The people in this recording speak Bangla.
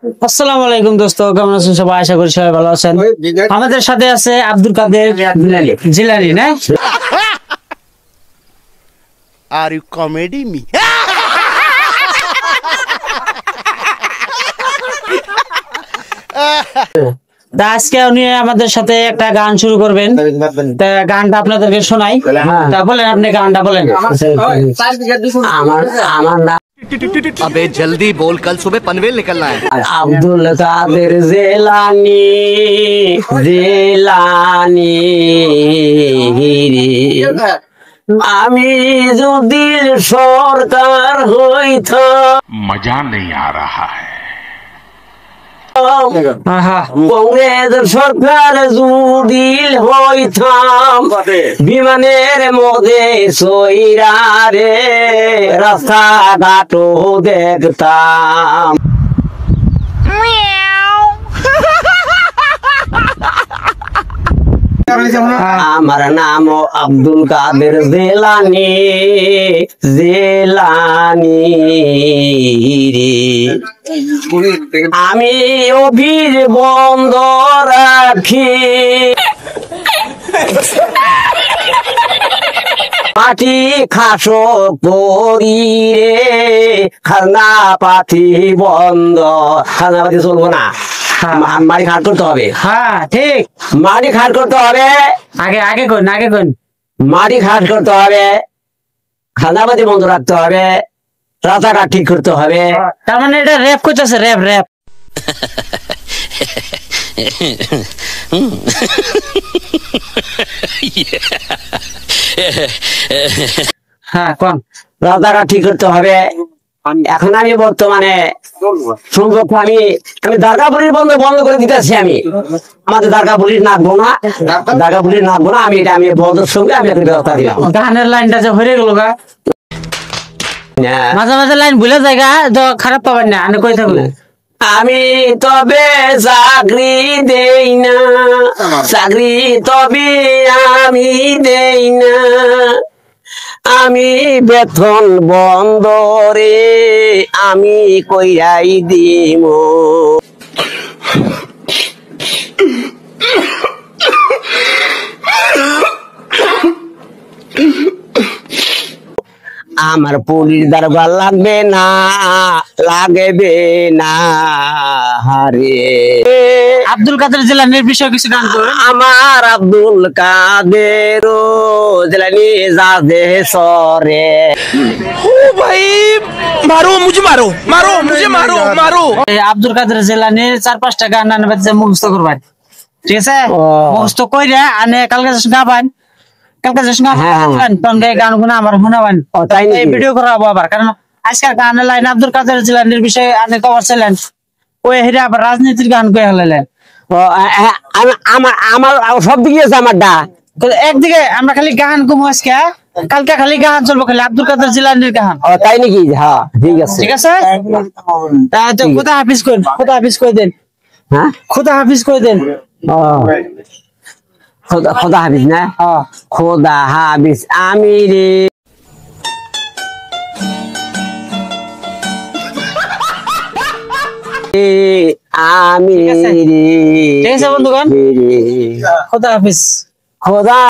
আসসালামু আলাইকুম দোস্ত, কেমন আছেন সবাই? আশা করি সবাই ভালো আছেন। আমাদের সাথে আছে আব্দুল কাদের জিলানী না? Are you comedy me? আজকে উনি আমাদের সাথে একটা গান শুরু করবেন। গানটা আপনাদেরকে শোনাই। তা বলেন, আপনি গানটা বলেন। আমার নাম अबे जल्दी बोल, कल सुबह पनवेल निकलना है। আব্দুল কাদের জিলানী জিলানী আমি যদি সরকার হইতাম। मजा नहीं आ रहा है। কংগ্রেস সরকার যদি হইতাম, বিমানের মধ্যে সইরা রে রাস্তাঘাটও দেখতাম। আমার নাম আব্দুল কাদের জিলানী জিলানী আমি অভির বন্ধ রাখি পাটি খাসো করি রে খাজনা পাতি বন্ধ। খাজনা পাতি চলবো না, মাটি খাট করতে হবে। হ্যাঁ ঠিক, মাটি খাট করতে হবে। আগে কোন মাটি খাট করতে হবে, খাজনা পাতি বন্ধ রাখতে হবে, রাস্তাঘাট ঠিক করতে হবে। তার মানে এটা র্যাপ করতেছে, র্যাপ র্যাপ। হ্যাঁ কোন রাস্তাঘাট ঠিক করতে হবে। এখন আমি বর্তমানে সংযোগ আমি দারগা পুলিশ বন্ধ করে দিতেছি। আমি আমাদের দারগা পুলিশ নাচবো না, দারগা পুলিশ নাচবো না। আমি এটা আমি বন্ধের সঙ্গে আমি একটা ব্যবস্থা দিলাম। গানের লাইনটা যে হয়ে গেল গা, মাঝে মাঝে লাইন ভুলে জায়গা তো খারাপ পাবেন না। আমি কই থাকবো আমি তবে চাকরি দেই না, চাকরি তবে আমি দেই না, আমি বেতন বন্ধরে আমি কইরাই দিম। আমার পুলিশ দারোগা লাগবে না, লাগবে না হারে। আব্দুল কাদের জিলানীর বিষয়ে কিছু গান করুন। আমার আব্দুল কাদের জিলানী যাবে সরে। ओ भाई मारो मुझे, मारो मारो मुझे, मारो मारो। আব্দুল কাদের জিলানীর 4-5টা গান আনবে মুখস্থ করবেন, ঠিক আছে? মুখস্থ কইরা আনে কালকে গাবান, কালকে গান তন্ডে গানগুলো আমার শোনাবেন। এই ভিডিও করাবো আবার, কারণ আজকাল গানের লাইন আব্দুল কাদের জিলানীর বিষয়ে আপনি কভার ছিলেন, ওই হেরে আবার রাজনীতির গান কয়ে হলেন। আমার সব দিকে আছে আমারটা। একদিকে আমরা খালি গান কমু আজকে, কালকে খালি গান চলবো, খালি আব্দুল কাদের জিলানীর গান। তাই নাকি? হ্যাঁ ঠিক আছে, ঠিক আছে। খোদা হাফিজ করেন, খোদা হাফিজ করে দেন। হ্যাঁ খোদা হাফিজ করে দেন। খোদা হাফিজ না, খোদা হাফিজ। আমি রে আমি রে, ঠিক আছে বন্ধুগণ, খোদা হাফিজ। খোদা